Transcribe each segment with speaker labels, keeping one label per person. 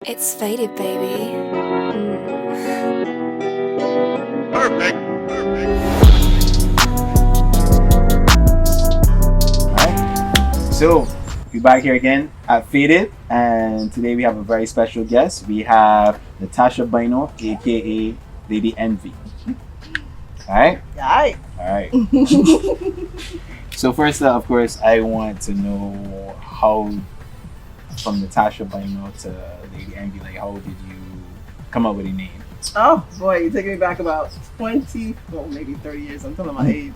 Speaker 1: It's faded, baby.
Speaker 2: Perfect.
Speaker 3: Alright, so we're back here again at Faded, and today we have a very special guest. We have Natasha Bino, aka Lady Envy. Alright? Alright. So first, of course, I want to know how, from Natasha Bino to Lady Envy, like how did you come up with a name?
Speaker 4: Oh boy, you're taking me back about 20, well maybe 30 years. I'm telling my age.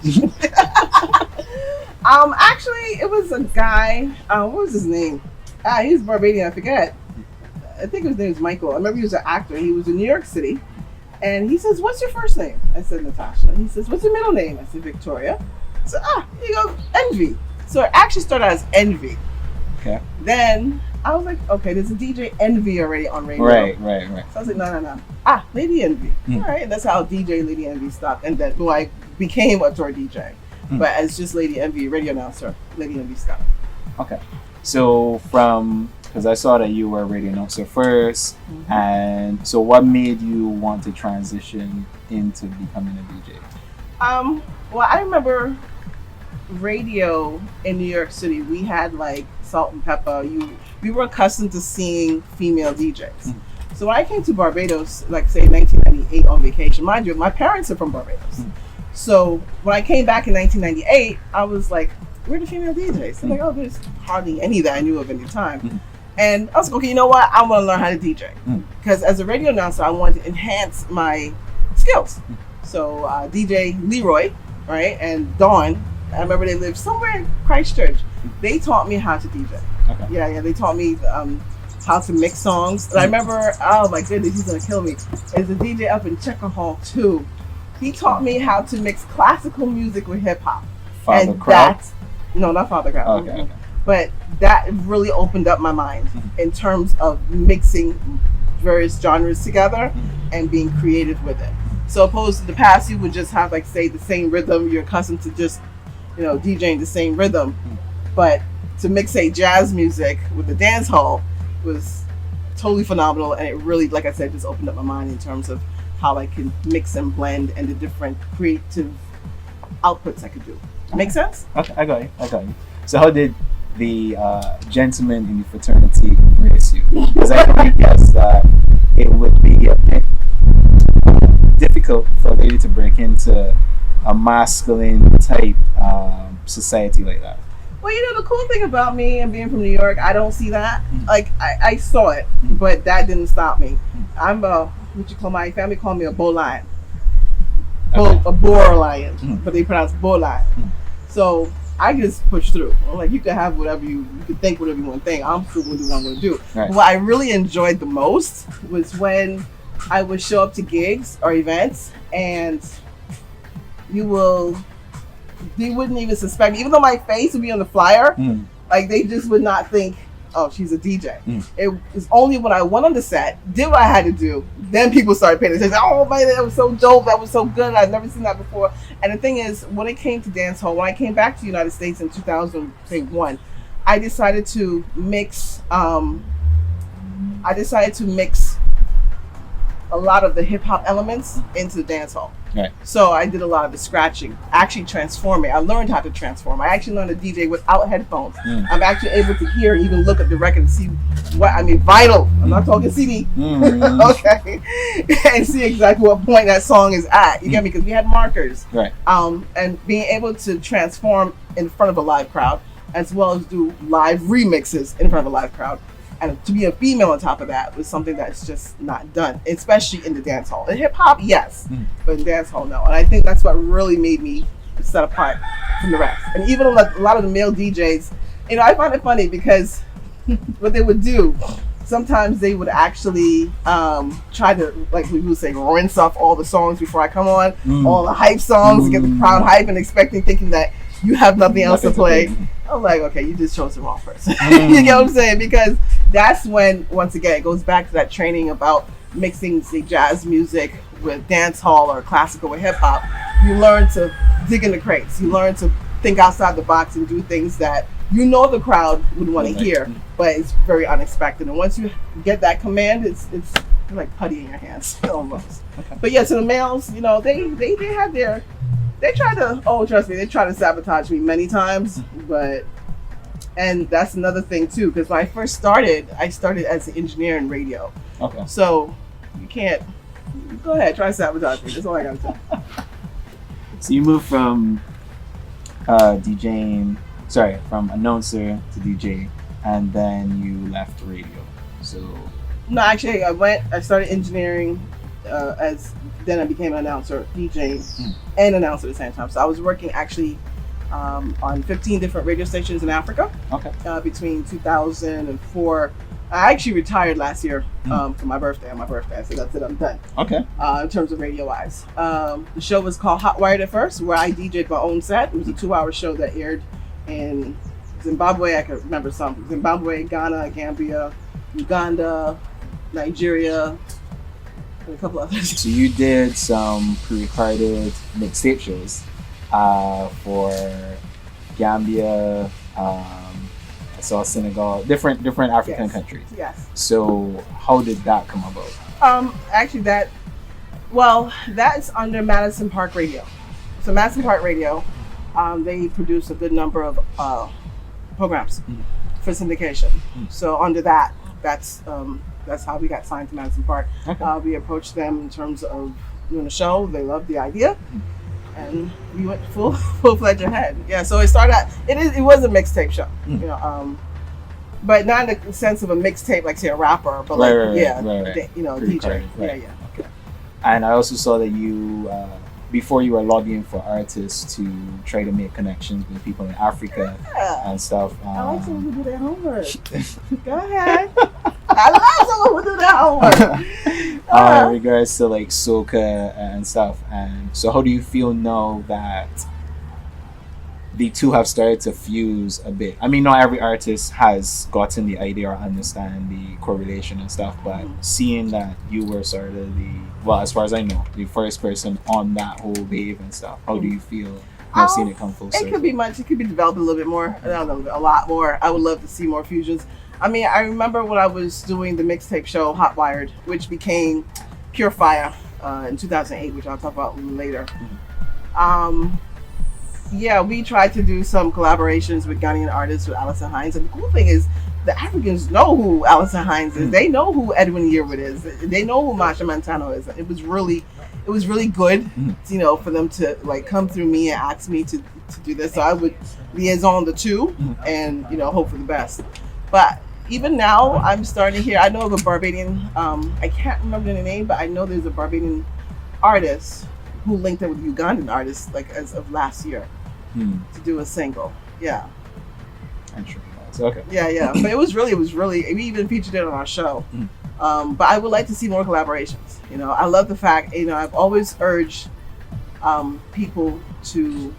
Speaker 4: Actually, it was a guy. What was his name? He was Barbadian. I forget. I think his name was Michael. I remember he was an actor. He was in New York City, and he says, "What's your first name?" I said Natasha. And he says, "What's your middle name?" I said Victoria. So here you go, Envy. So it actually started as Envy.
Speaker 3: Okay.
Speaker 4: Then I was like, okay, there's a DJ Envy already on radio.
Speaker 3: Right.
Speaker 4: So I was like, no. Lady Envy. All right, and that's how DJ Lady Envy stopped. And then I became a tour DJ. But as just Lady Envy, radio announcer, Lady Envy stopped.
Speaker 3: Okay. So because I saw that you were a radio announcer first, and so what made you want to transition into becoming a DJ?
Speaker 4: Well, I remember radio in New York City. We had like Salt and Pepper. We were accustomed to seeing female DJs. So when I came to Barbados, like say 1998 on vacation, mind you, my parents are from Barbados. So when I came back in 1998, I was like, where are the female DJs? I'm like, oh, there's hardly any that I knew of at the time. And I was like, okay, you know what? I want to learn how to DJ. Because as a radio announcer, I wanted to enhance my skills. So DJ Leroy, right, and Dawn, I remember they lived somewhere in Christchurch. They taught me how to DJ.
Speaker 3: Okay.
Speaker 4: Yeah, they taught me how to mix songs. And I remember, oh my goodness, he's gonna kill me. There's a DJ up in Checker Hall too. He taught me how to mix classical music with hip hop.
Speaker 3: Father Crowd?
Speaker 4: No, not Father Crowd.
Speaker 3: Okay.
Speaker 4: But that really opened up my mind in terms of mixing various genres together and being creative with it. So opposed to the past, you would just have like say the same rhythm. You're accustomed to just DJing the same rhythm, but to mix say jazz music with the dance hall was totally phenomenal, and it really, like I said, just opened up my mind in terms of how I can mix and blend and the different creative outputs I could do. Make sense?
Speaker 3: Okay, I got you. So how did the gentlemen in the fraternity embrace you? Because I can guess that it would be a bit difficult for a lady to break into a masculine type society like that.
Speaker 4: Well, the cool thing about me and being from New York, I don't see that. Like, I saw it, but that didn't stop me. I'm my family call me a bull lion. A boar lion, but they pronounce bull lion. So I just push through. I'm like, you can have whatever you can think whatever you want to think. I'm still going to do what I'm going to do.
Speaker 3: Right.
Speaker 4: What I really enjoyed the most was when I would show up to gigs or events, and they wouldn't even suspect me. Even though my face would be on the flyer, like they just would not think, oh, she's a DJ. It was only when I went on the set, did what I had to do, then people started paying attention. Oh man, that was so dope, that was so good, I've never seen that before. And the thing is, when it came to dance hall, when I came back to the United States in 2001, I decided to mix a lot of the hip hop elements into the dance hall.
Speaker 3: Right.
Speaker 4: So I did a lot of the scratching, actually transforming. I learned how to transform. I actually learned to DJ without headphones. I'm actually able to hear, even look at the record and see vinyl. I'm not talking CD. Okay. And see exactly what point that song is at. You get me? Because we had markers.
Speaker 3: Right.
Speaker 4: And being able to transform in front of a live crowd, as well as do live remixes in front of a live crowd. And to be a female on top of that was something that's just not done, especially in the dance hall. In hip hop, yes, but in dance hall, no. And I think that's what really made me set apart from the rest. And even a lot of the male DJs, I find it funny because what they would do, sometimes they would actually try to, like we would say, rinse off all the songs before I come on, all the hype songs, get the crowd hype and thinking that you have nothing else to play. I'm like, okay, you just chose the wrong person. You get what I'm saying? Because that's when, once again, it goes back to that training about mixing, say, jazz music with dance hall or classical with hip hop. You learn to dig in the crates. You learn to think outside the box and do things that you know the crowd would want to
Speaker 3: Right.
Speaker 4: hear, but it's very unexpected. And once you get that command, it's like putty in your hands almost.
Speaker 3: Okay.
Speaker 4: But yeah, so the males, you know, they had their, they tried to, oh trust me, they tried to sabotage me many times, but, and that's another thing too, because when I first started, I started as an engineer in radio.
Speaker 3: Okay.
Speaker 4: So you can't, go ahead, try to sabotage me. That's all I gotta say.
Speaker 3: So you moved from from announcer to DJ, and then you left radio. So
Speaker 4: No, actually, I started engineering then I became an announcer, DJ, and announcer at the same time. So I was working actually on 15 different radio stations in Africa.
Speaker 3: okay.
Speaker 4: Between 2004. I actually retired last year for my birthday. On my birthday, so that's it. I'm done.
Speaker 3: Okay.
Speaker 4: In terms of radio wise, the show was called Hot Wired at first, where I DJ'd my own set. It was a 2-hour show that aired in Zimbabwe. I can remember some. Zimbabwe, Ghana, Gambia, Uganda, Nigeria, and a couple others.
Speaker 3: So you did some pre-recorded mixtape shows for Gambia. I saw Senegal, different African countries.
Speaker 4: Yes.
Speaker 3: So how did that come about?
Speaker 4: Actually, that's under Madison Park Radio. So Madison Park Radio, they produce a good number of programs for syndication. So under that's how we got signed to Madison Park.
Speaker 3: Okay.
Speaker 4: We approached them in terms of doing a show. They loved the idea, and we went full-fledged ahead. Yeah. So it started out. It was a mixtape show, you know, but not in the sense of a mixtape like say a rapper, but like
Speaker 3: Right.
Speaker 4: you know,
Speaker 3: Pre-recorded,
Speaker 4: DJ.
Speaker 3: right.
Speaker 4: Yeah.
Speaker 3: Okay. And I also saw that you, before you were lobbying for artists to try to make connections with people in Africa
Speaker 4: Yeah.
Speaker 3: and stuff.
Speaker 4: I like someone who do their homework. Go ahead. I love someone who do their homework.
Speaker 3: In regards to like soca and stuff. And so how do you feel now that the two have started to fuse a bit? I mean, not every artist has gotten the idea or understand the correlation and stuff, but seeing that you were sort of as far as I know, the first person on that whole wave and stuff, how do you feel now seeing it come full circle?
Speaker 4: It could be much. It could be developed a little bit more. I don't know, a lot more. I would love to see more fusions. I mean, I remember when I was doing the mixtape show Hot Wired, which became Pure Fire in 2008, which I'll talk about later. Yeah, we tried to do some collaborations with Ghanaian artists, with Alison Hines. And the cool thing is, the Africans know who Alison Hines is. They know who Edwin Yearwood is. They know who Masha Montano is. It was really good, you know, for them to like come through me and ask me to do this. So I would liaison the two and, you know, hope for the best. But even now, I'm starting to hear, I know of a Barbadian, I can't remember the name, but I know there's a Barbadian artist who linked up with Ugandan artists like as of last year to do a single. Yeah.
Speaker 3: I'm sure. Okay.
Speaker 4: Yeah. But it was really, we even featured it on our show. But I would like to see more collaborations. You know, I love the fact, you know, I've always urged people to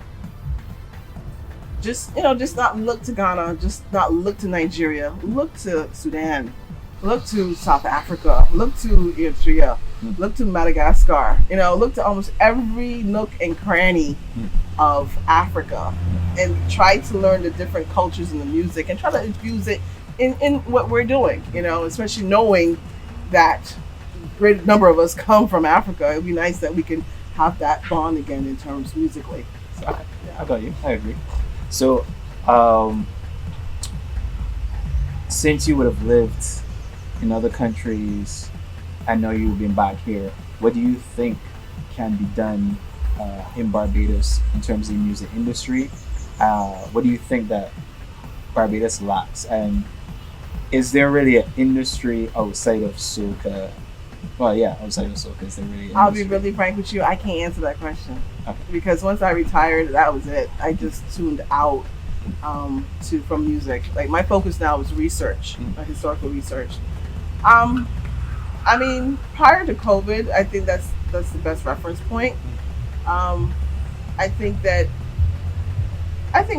Speaker 4: just not look to Ghana, just not look to Nigeria, look to Sudan, look to South Africa, look to Eritrea, look to Madagascar, you know, look to almost every nook and cranny of Africa and try to learn the different cultures in the music and try to infuse it in what we're doing, you know, especially knowing that a great number of us come from Africa. It'd be nice that we can have that bond again in terms musically. So, yeah.
Speaker 3: I got you. I agree. So, since you would have lived in other countries, I know you've been back here. What do you think can be done in Barbados in terms of the music industry? What do you think that Barbados lacks? And is there really an industry outside of soca? Well, yeah, outside of soca, is there really an
Speaker 4: I'll be
Speaker 3: industry?
Speaker 4: really frank with you. I can't answer that question.
Speaker 3: Okay.
Speaker 4: Because once I retired, that was it. I just tuned out from music. Like my focus now is research, historical research. I mean, prior to COVID, I think that's the best reference point. I think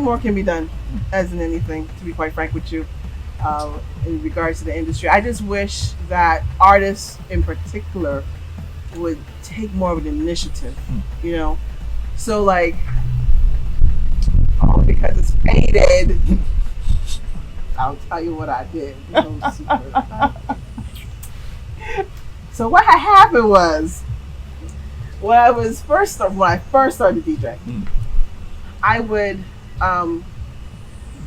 Speaker 4: more can be done, as in anything. To be quite frank with you, in regards to the industry, I just wish that artists, in particular, would take more of an initiative. You know, so like, oh, because it's faded. I'll tell you what I did. No secret. So what had happened was when I first started DJing, I would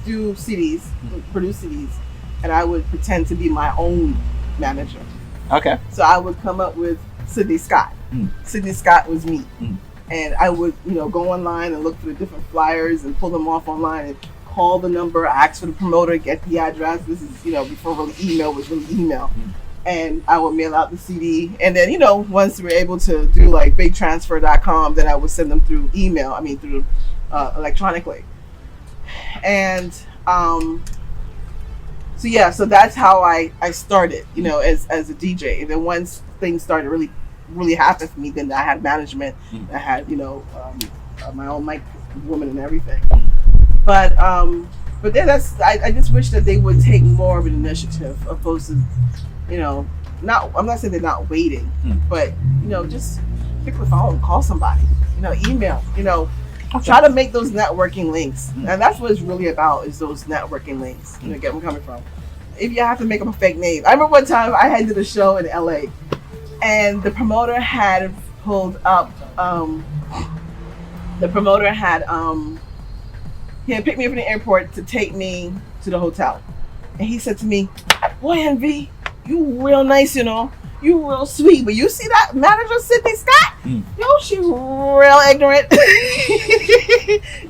Speaker 4: do CDs, produce CDs, and I would pretend to be my own manager.
Speaker 3: Okay.
Speaker 4: So I would come up with Sydney Scott. Sydney Scott was me. And I would, go online and look for the different flyers and pull them off online and call the number, ask for the promoter, get the address. This is, before really email was really email. And I would mail out the CD. And then, once we were able to do like bigtransfer.com, then I would send them through through electronically. And so that's how I started, as a DJ. And then once things started really happening for me, then I had management. I had, my own mic woman and everything. But then I just wish that they would take more of an initiative opposed to, I'm not saying they're not waiting, but, just pick the phone, call somebody, email, try to make those networking links. And that's what it's really about, is those networking links. Get where I'm coming from. If you have to make up a fake name. I remember one time I had did a show in LA and the promoter had pulled up, he had picked me up from the airport to take me to the hotel. And he said to me, "Boy, NV, you real nice, you real sweet, but you see that manager Sydney Scott? She real ignorant.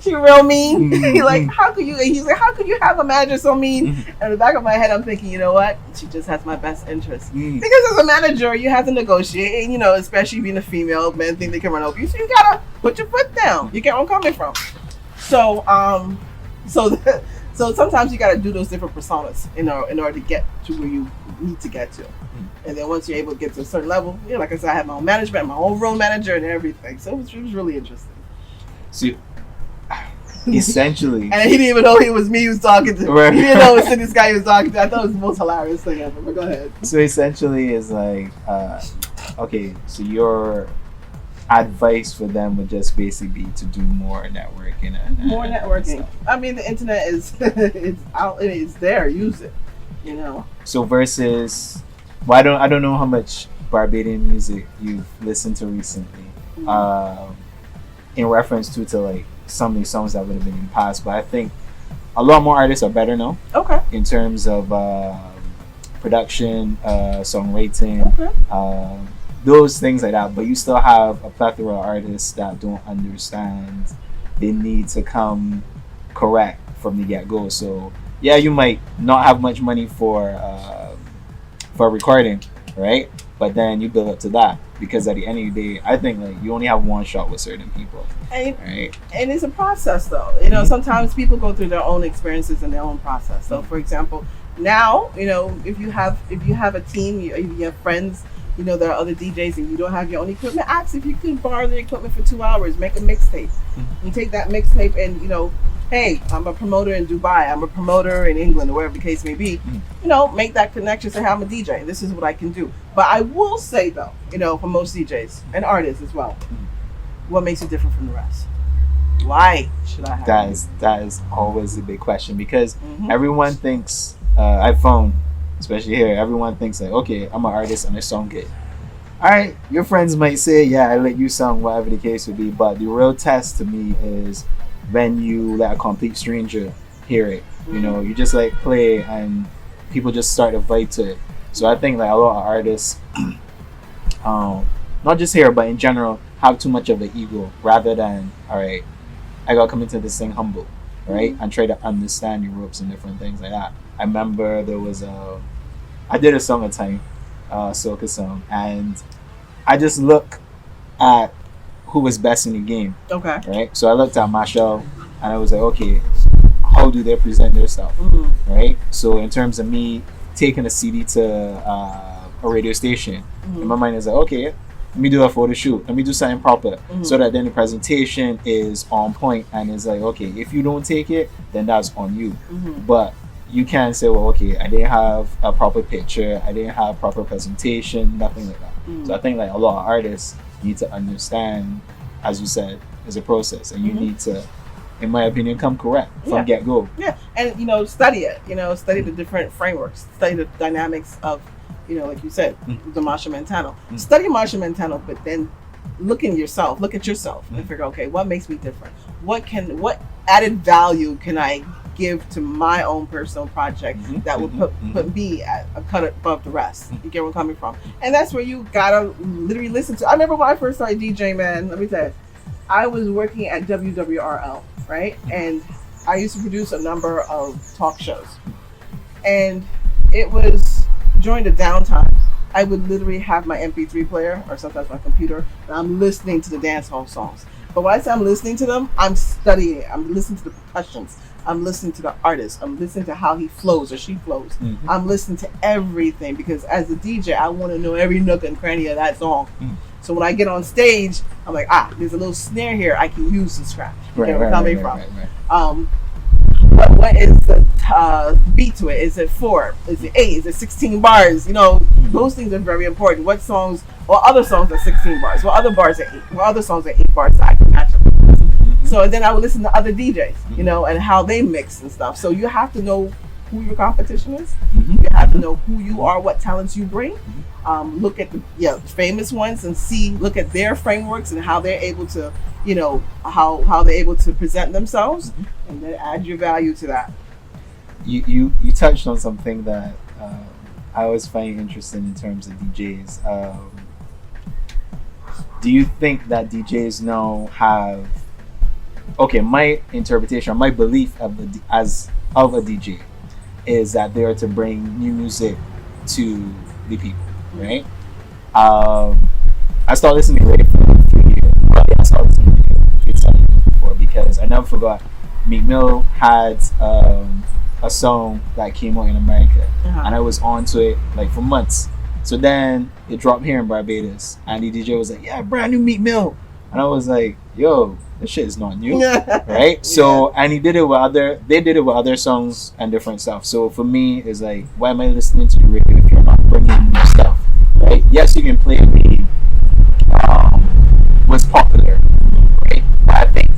Speaker 4: She real mean. Like, how could you?" And he's like, "How could you have a manager so mean?" And in the back of my head, I'm thinking, you know what? She just has my best interest. Because as a manager, you have to negotiate, and especially being a female, men think they can run over you, so you gotta put your foot down. You get where I'm coming from. So, so sometimes you gotta do those different personas in order to get to where you need to get to. And then once you're able to get to a certain level, like I said, I had my own management, my own road manager and everything. So it was really interesting.
Speaker 3: So essentially.
Speaker 4: And he didn't even know he was me he was talking to. Right. He didn't know it was this guy he was talking to. I thought it was the most hilarious thing ever. But go ahead.
Speaker 3: So essentially it's like, okay, so your advice for them would just basically be to do more networking.
Speaker 4: More networking. I mean, the internet is it's out and it's there. Use it. So
Speaker 3: versus, I don't know how much Barbadian music you've listened to recently, in reference to like some of these songs that would have been in the past, but I think a lot more artists are better now.
Speaker 4: Okay.
Speaker 3: In terms of production, songwriting, those things like that. But you still have a plethora of artists that don't understand they need to come correct from the get-go. So yeah, you might not have much money for recording, right? But then you build up to that, because at the end of the day, I think like you only have one shot with certain people, right? And
Speaker 4: it's a process, though. Sometimes people go through their own experiences and their own process. So, for example, now if you have a team, if you have friends, there are other DJs, and you don't have your own equipment, ask if you can borrow the equipment for 2 hours, make a mixtape. You take that mixtape and hey, I'm a promoter in Dubai, I'm a promoter in England, or wherever the case may be, make that connection, say, hey, I'm a DJ, this is what I can do. But I will say, though, for most DJs and artists as well, what makes you different from the rest? Why should I have
Speaker 3: that is always a big question, because everyone thinks, I found, especially here, everyone thinks like, okay, I'm an artist and I sound good. All right, your friends might say, yeah, I let you sound, whatever the case would be, but the real test to me is when you let a complete stranger hear it. You just like play and people just start to vibe to it. So I think like a lot of artists, not just here but in general, have too much of an ego, rather than, all right, I gotta come into this thing humble, right? And try to understand the ropes and different things like that. I remember there was I did a song at time, soca song, and I just look at who was best in the game. Okay. Right? So I looked at Marshall and I was like, okay, how do they present their stuff? Right? So in terms of me taking a CD to a radio station, in my mind is like, okay, let me do a photo shoot. Let me do something proper, so that then the presentation is on point, and it's like, okay, if you don't take it, then that's on you. But you can't say, well, okay, I didn't have a proper picture, I didn't have proper presentation, nothing like that. So I think like a lot of artists need to understand, as you said, it's a process, and you need to in my opinion, come correct from get go.
Speaker 4: Yeah, and study it. Study the different frameworks, study the dynamics of, like you said, the Marshall Montano. Study Marshall Montano, but then look at yourself and figure, okay, what makes me different? What added value can I give to my own personal project that will put me at a cut above the rest? You get where I'm coming from? And that's where you gotta literally listen to. I remember when I first started DJing, man, let me tell you, I was working at WWRL, right? And I used to produce a number of talk shows. And it was during the downtime, I would literally have my MP3 player or sometimes my computer, and I'm listening to the dancehall songs. But when I say I'm listening to them, I'm studying it. I'm listening to the percussions. I'm listening to the artist. I'm listening to how he flows or she flows. I'm listening to everything because as a DJ, I want to know every nook and cranny of that song. So when I get on stage, I'm like, there's a little snare here I can use to scratch. Where I'm coming from. What is the beat to it? Is it 4? Is it 8? Is it 16 bars? Those things are very important. What songs or other songs are 16 bars? What other bars are 8? What other songs are 8 bars that I can match up with? So then I would listen to other DJs, and how they mix and stuff. So you have to know who your competition is. You have to know who you are, what talents you bring. Look at the famous ones and look at their frameworks and how they're able to, how they're able to present themselves, and then add your value to that.
Speaker 3: You touched on something that I always find interesting in terms of DJs. Do you think that DJs now have? Okay, my interpretation, my belief of a DJ is that they are to bring new music to the people, right? I started listening to radio for a few years. I started listening to radio before because I never forgot Meek Mill had a song that came out in America, and I was onto it like for months. So then it dropped here in Barbados, and the DJ was like, "Yeah, brand new Meek Mill," and I was like, "Yo, this shit is not new," right? So and they did it with other songs and different stuff. So for me, it's like, why am I listening to the radio if you're not bringing new stuff, right? Yes, you can play the what's popular, right? But I think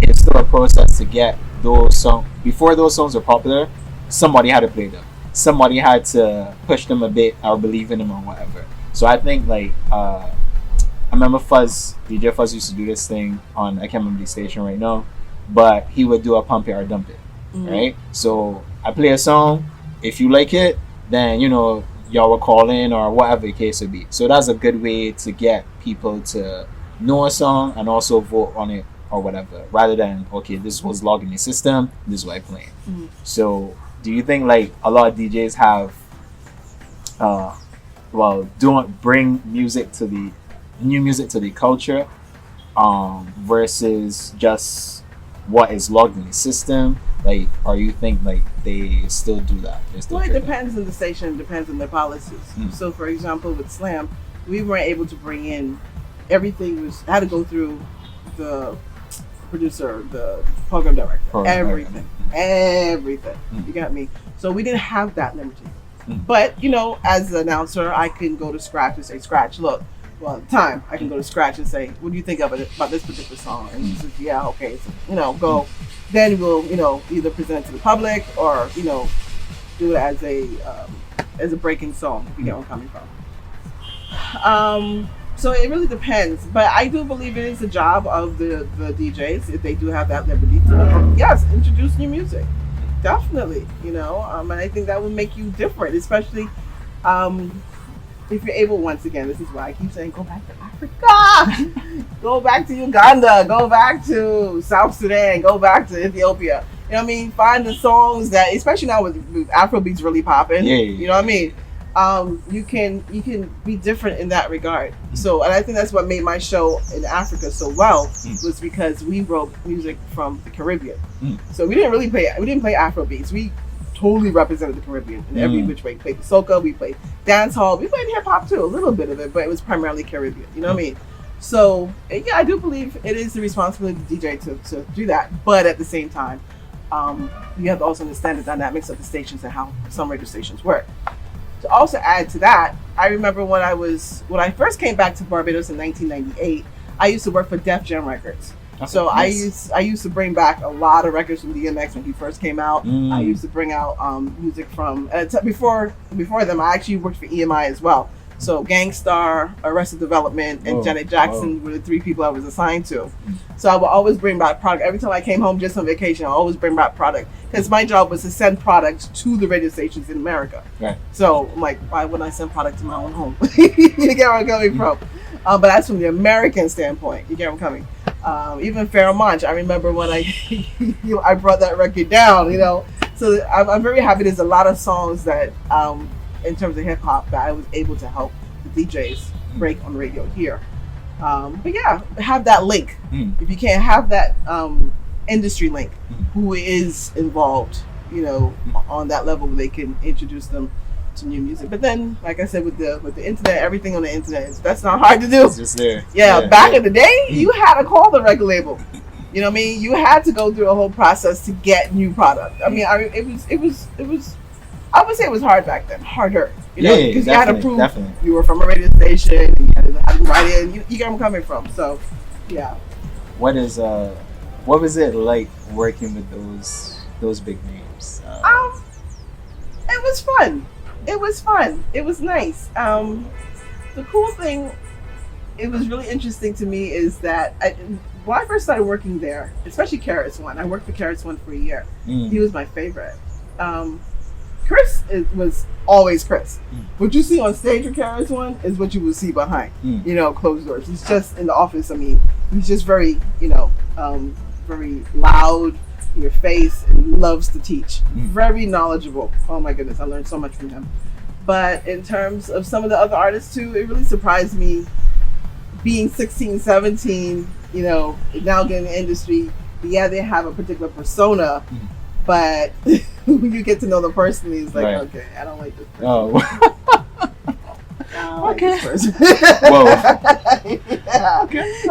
Speaker 3: it's still a process to get those songs. Before those songs were popular, somebody had to play them. Somebody had to push them a bit or believe in them or whatever. So I think I remember DJ Fuzz used to do this thing on, I can't remember the station right now, but he would do a pump it or dump it, right? So I play a song, if you like it, then y'all will call in or whatever the case would be. So that's a good way to get people to know a song and also vote on it or whatever, rather than, okay, this was logged in the system, this is what I play. So do you think a lot of DJs have don't bring new music to the culture versus just what is logged in the system, or you think they still do that?
Speaker 4: Well, it depends on the station, it depends on their policies. So for example, with Slam, we weren't able to bring in everything. Had to go through the producer, the program director, everything. You got me. So we didn't have that liberty. But as an announcer, I can go to Scratch and say, Scratch, look, well, at the time I can go to Scratch and say, what do you think about this particular song? And he says, yeah, okay, so, go. Then we'll either present it to the public or do it as a breaking song, if you get where I'm coming from. So it really depends, but I do believe it is the job of the DJs, if they do have that liberty, to yes, introduce new music, definitely. And I think that would make you different, especially if you're able. Once again, this is why I keep saying, go back to Africa, go back to Uganda, go back to South Sudan, go back to Ethiopia. Find the songs that, especially now with Afrobeats really popping. You know what I mean? You can be different in that regard. So, and I think that's what made my show in Africa so well, was because we wrote music from the Caribbean. So we didn't play Afrobeats. We totally represented the Caribbean in every which way. We played soca, we played dancehall, we played hip hop too, a little bit of it, but it was primarily Caribbean. You know what I mean? So yeah, I do believe it is the responsibility of the DJ to do that. But at the same time, you have to also understand the dynamics of the stations and how some radio stations work. To also add to that, I remember when I first came back to Barbados in 1998, I used to work for Def Jam Records.
Speaker 3: Okay,
Speaker 4: So
Speaker 3: nice.
Speaker 4: I used to bring back a lot of records from DMX when he first came out. I
Speaker 3: Mm.
Speaker 4: used to bring out music from before them. I actually worked for EMI as well. So Gangstar, Arrested Development, and
Speaker 3: Oh,
Speaker 4: Janet
Speaker 3: oh.
Speaker 4: Jackson were the three people I was assigned to.
Speaker 3: Mm.
Speaker 4: So I would always bring back product. Every time I came home just on vacation, I always bring back product because my job was to send products to the radio stations in America.
Speaker 3: Right.
Speaker 4: So I'm like, why wouldn't I send product to my own home? You get where I'm coming from. But that's from the American standpoint. You get where I'm coming. Even Pharoah Monch, I remember when I brought that record down. So I'm very happy. There's a lot of songs that, in terms of hip hop, that I was able to help the DJs break on the radio here. But yeah, have that link.
Speaker 3: Mm.
Speaker 4: If you can't have that industry link,
Speaker 3: Mm.
Speaker 4: who is involved, on that level, they can introduce them to new music. But then, like I said, with the internet, everything on the internet, that's not hard to do.
Speaker 3: It's just there.
Speaker 4: Yeah, back in the day, you had to call the record label. You know what I mean? You had to go through a whole process to get new product. I mean, it was. I would say it was hard back then, harder. Because you had to prove you were from a radio station. And you had to write in. You get where I'm coming from. So, yeah.
Speaker 3: What was it like working with those big names?
Speaker 4: It was fun. It was fun. It was nice. The cool thing, it was really interesting to me, is that when I first started working there, especially Carrots One, I worked for Carrots One for a year.
Speaker 3: Mm.
Speaker 4: He was my favorite. Chris was always Chris.
Speaker 3: Mm.
Speaker 4: What you see on stage with Carrots One is what you will see behind, closed doors. He's just in the office. I mean, he's just very, very loud in your face and loves to teach.
Speaker 3: Mm.
Speaker 4: Very knowledgeable. Oh my goodness, I learned so much from him. But in terms of some of the other artists too, it really surprised me being 16, 17, now getting in the industry. Yeah, they have a particular persona, but when you get to know them personally, it's like, okay, I don't like this person.
Speaker 3: Oh.
Speaker 4: Okay.
Speaker 3: Whoa.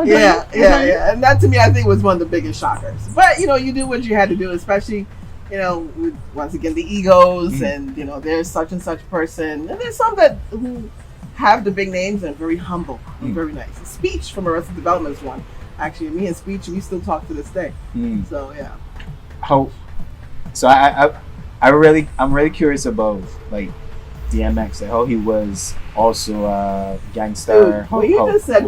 Speaker 4: Yeah. Okay. Yeah. And that to me, I think, was one of the biggest shockers. But you do what you had to do, especially, with, once again, the egos, and there's such and such person, and there's some who have the big names and very humble and very nice. Speech from Arrested Development is one. Actually, me and Speech, we still talk to this day. So yeah.
Speaker 3: I'm really curious about like DMX, like how he was also a gangster.
Speaker 4: Dude, what you just said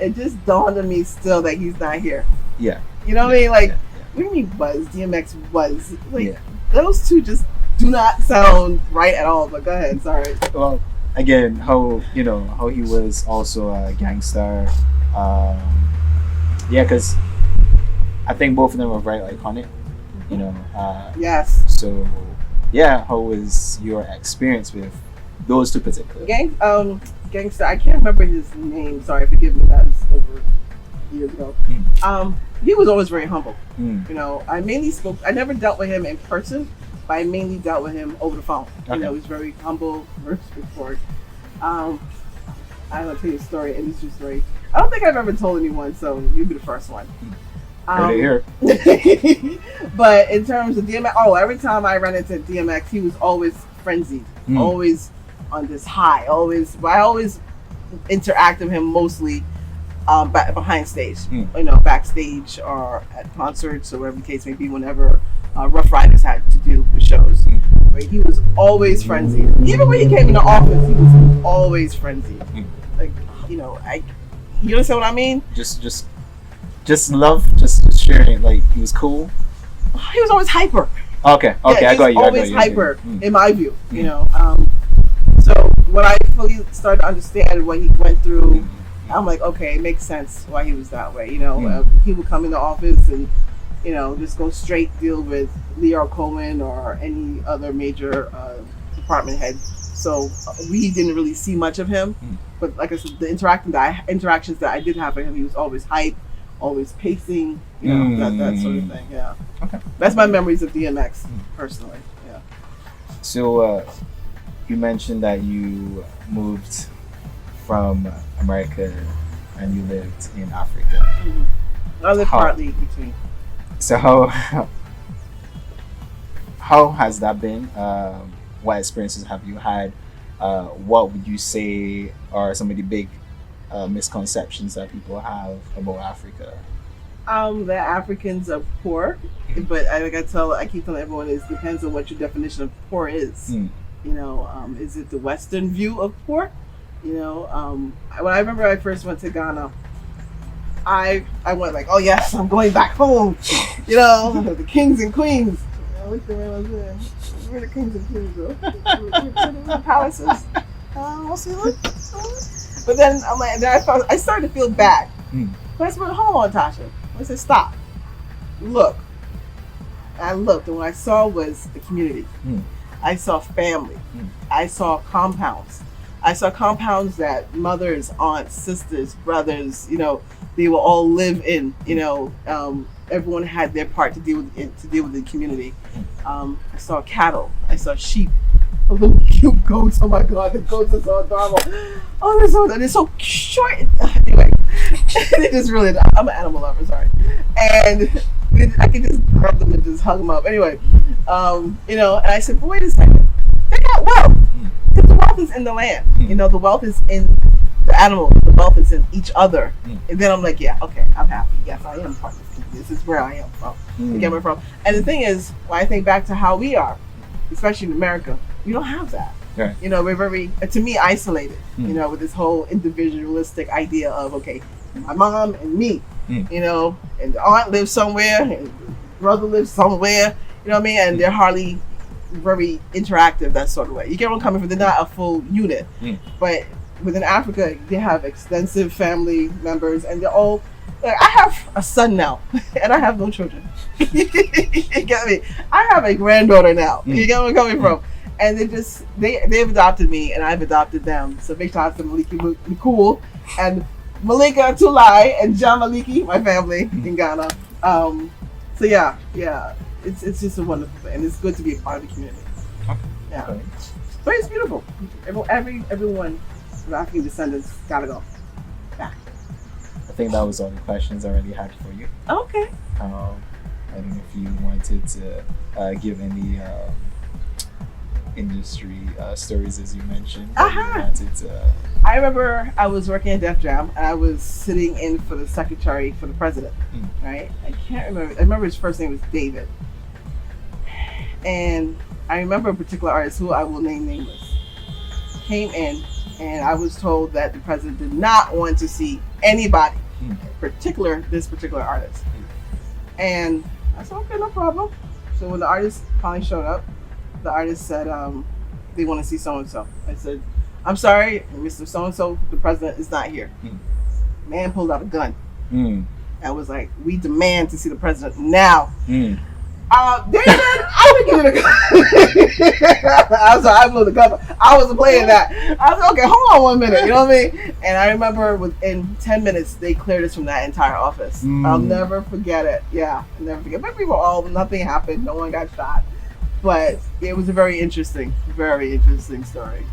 Speaker 4: it just dawned on me still that he's not here.
Speaker 3: Yeah.
Speaker 4: You know what I mean? Like, what do you mean was? DMX was. Like, those two just do not sound right at all, but go ahead, sorry.
Speaker 3: Well, again, how he was also a gangster. Because I think both of them were very iconic.
Speaker 4: Yes.
Speaker 3: So, yeah, how was your experience with those two particular?
Speaker 4: Gangster. I can't remember his name. Sorry, forgive me. That was over years ago. He was always very humble. I never dealt with him in person, but I mainly dealt with him over the phone.
Speaker 3: Okay.
Speaker 4: He was very humble, very straightforward. I'm gonna tell you a story, an industry story. I don't think I've ever told anyone, so you'll be the first one.
Speaker 3: Heard
Speaker 4: But in terms of DMX, every time I ran into DMX, he was always frenzied, always on this high. I always interact with him mostly behind stage, backstage or at concerts or whatever the case may be. Whenever Rough Riders had to do with shows, right? He was always frenzied. Even when he came in the office, he was always frenzied. Like, you understand what I mean?
Speaker 3: Just love, just sharing. Like, he was cool.
Speaker 4: He was always hyper.
Speaker 3: Okay, I got you.
Speaker 4: Always hyper, in my view. So when I fully started to understand what he went through, I'm like, okay, it makes sense why he was that way. He would come in the office and just go straight deal with Leo Cohen or any other major department head. So we didn't really see much of him. But like I said, the interactions that I did have with him, he was always hype, always pacing, that sort of thing. Yeah.
Speaker 3: Okay.
Speaker 4: That's my memories of DMX personally. Yeah.
Speaker 3: So you mentioned that you moved from America and you lived in Africa.
Speaker 4: I lived partly between.
Speaker 3: So how has that been? What experiences have you had? What would you say are some of the big misconceptions that people have about Africa?
Speaker 4: The Africans are poor, but I keep telling everyone, it depends on what your definition of poor is.
Speaker 3: Mm.
Speaker 4: Is it the Western view of poor? When I remember I first went to Ghana, I went like, oh yes, I'm going back home. The kings and queens. I looked around, where are the kings and queens though? Where the palaces? What's he look? But then I'm like, I started to feel bad.
Speaker 3: Mm.
Speaker 4: But I said, hold on, Tasha. I said, stop. Look. I looked, and what I saw was the community.
Speaker 3: Mm.
Speaker 4: I saw family.
Speaker 3: Mm.
Speaker 4: I saw compounds. I saw compounds that mothers, aunts, sisters, brothers, they will all live in. Everyone had their part to deal with the community. I saw cattle. I saw sheep. Little cute goats. Oh my God, the goats are so adorable. Oh, they're so short. Anyway, it is really. I'm an animal lover. Sorry, and I can just grab them and just hug them up. Anyway, and I said, but wait a second, they got wealth. Because the wealth is in the land. The wealth is in the animals. The wealth is in each other. And then I'm like, yeah, okay, I'm happy. Yes, I am part of this community. This is where I am from. You get where I'm from. And the thing is, when I think back to how we are, especially in America, we don't have that.
Speaker 3: Right.
Speaker 4: We're very, to me, isolated. With this whole individualistic idea of, okay, my mom and me. And the aunt lives somewhere, and the brother lives somewhere. You know what I mean? And they're hardly very interactive, that sort of way. You get where I'm coming from. They're not a full unit. But within Africa, they have extensive family members, and they're all. Like, I have a son now, and I have no children. You get me? I have a granddaughter now. You get where I'm coming from? And they've adopted me, and I've adopted them. So big shout out to Maliki Cool and Malika Tulai and John Maliki, my family in Ghana. So yeah, it's just a wonderful thing, and it's good to be a part of the community. Yeah,
Speaker 3: Okay.
Speaker 4: but it's beautiful. Everyone with African descendants gotta go back.
Speaker 3: I think that was all the questions I already had for you.
Speaker 4: Okay.
Speaker 3: I don't know if you wanted to give any industry stories, as you mentioned.
Speaker 4: I remember I was working at Def Jam, and I was sitting in for the secretary for the president. Right? I can't remember. I remember his first name was David, and I remember a particular artist who I will name nameless came in, and I was told that the president did not want to see anybody, this particular artist. And I said, okay, no problem. So when the artist finally showed up, the artist said, they want to see so-and-so. I said, I'm sorry, Mr. So-and-so, the president is not here. Man pulled out a gun. I was like, we demand to see the president now. David, I didn't give it a gun. I'm sorry, I blew the gun. I wasn't playing that. I was like, okay, hold on 1 minute. You know what I mean? And I remember within 10 minutes, they cleared us from that entire office. I'll never forget it. Yeah, I'll never forget. But we were nothing happened. No one got shot. But it was a very interesting story.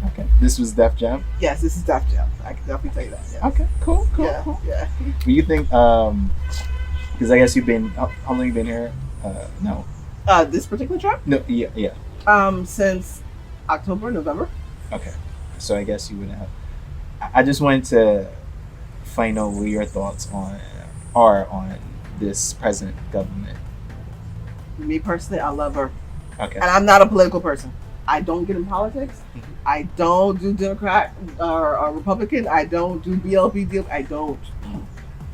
Speaker 3: Okay. This was Def Jam?
Speaker 4: Yes, this is Def Jam. I can definitely tell you that. Yes.
Speaker 3: Okay, cool.
Speaker 4: Yeah.
Speaker 3: Do you think, because I guess you've been, how long you been here? No.
Speaker 4: This particular trip?
Speaker 3: No, yeah.
Speaker 4: Since October, November.
Speaker 3: Okay. So I guess you would have. I just wanted to find out what your thoughts are on this present government.
Speaker 4: Me personally, I love her.
Speaker 3: Okay.
Speaker 4: And I'm not a political person. I don't get in politics. I don't do Democrat or Republican. I don't do BLP deal. I don't.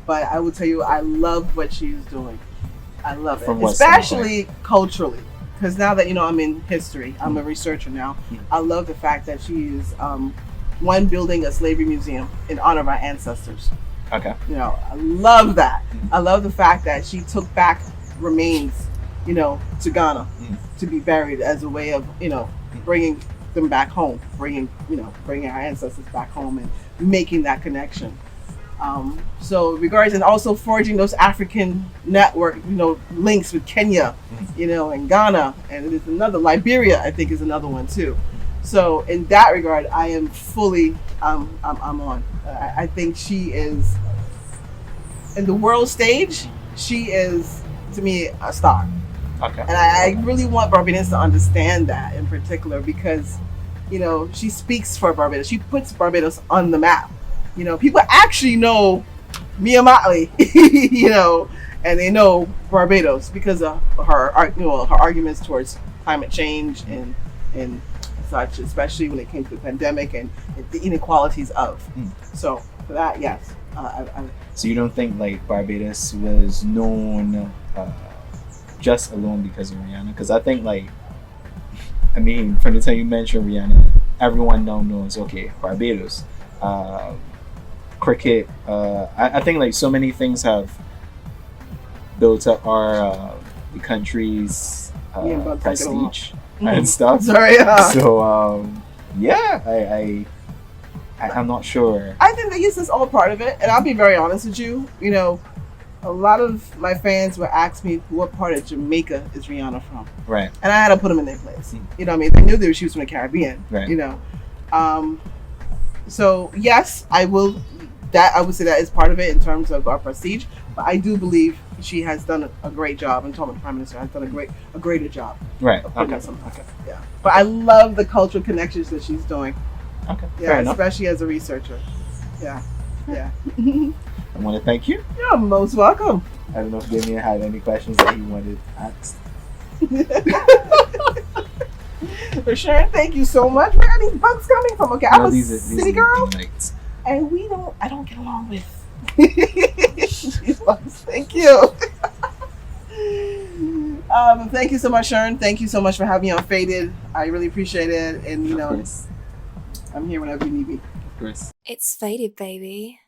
Speaker 4: But I will tell you, I love what she's doing. I love it, especially culturally. Because now that I'm in history, I'm a researcher now. I love the fact that she is building a slavery museum in honor of our ancestors.
Speaker 3: Okay.
Speaker 4: I love that. I love the fact that she took back remains, to Ghana to be buried as a way of, bringing them back home, bringing our ancestors back home and making that connection. So regards, and also forging those African network, links with Kenya, and Ghana, and there's another, Liberia, I think is another one too. So in that regard, I am fully, I'm on. I think she is, in the world stage, she is, to me, a star.
Speaker 3: Okay.
Speaker 4: And I really want Barbadians to understand that in particular because, she speaks for Barbados. She puts Barbados on the map. People actually know Mia Motley, and they know Barbados because of her, her arguments towards climate change and such, especially when it came to the pandemic and the inequalities of. So for that, yes.
Speaker 3: So you don't think like Barbados was known just alone because of Rihanna? Because I think like, I mean, from the time you mentioned Rihanna, everyone now knows, okay, Barbados, cricket. I think like so many things have built up our the country's prestige and stuff.
Speaker 4: Sorry.
Speaker 3: So yeah, I'm not sure.
Speaker 4: I think that this is all part of it, and I'll be very honest with you. You know, a lot of my fans would ask me what part of Jamaica is Rihanna from,
Speaker 3: Right?
Speaker 4: and I had to put them in their place. You know what I mean? They knew that she was from the Caribbean,
Speaker 3: Right?
Speaker 4: You know, so yes, I will. That I would say that is part of it in terms of our prestige, but I do believe she has done a great job, and Tom, the Prime Minister, has done a greater job.
Speaker 3: Right.
Speaker 4: Okay. Yeah. But I love the cultural connections that she's doing.
Speaker 3: Okay.
Speaker 4: Yeah, especially as a researcher. Yeah. Yeah.
Speaker 3: I want to thank you.
Speaker 4: You're most welcome.
Speaker 3: I don't know if Damien had any questions that he wanted asked.
Speaker 4: For sure. Thank you so much. Where are these bugs coming from? Okay, I'm a city girl, and I don't get along with these bugs. Thank you. Thank you so much, Sharon. Thank you so much for having me on Faded. I really appreciate it, and you know, I'm here whenever you need me.
Speaker 3: Of course.
Speaker 1: It's Faded, baby.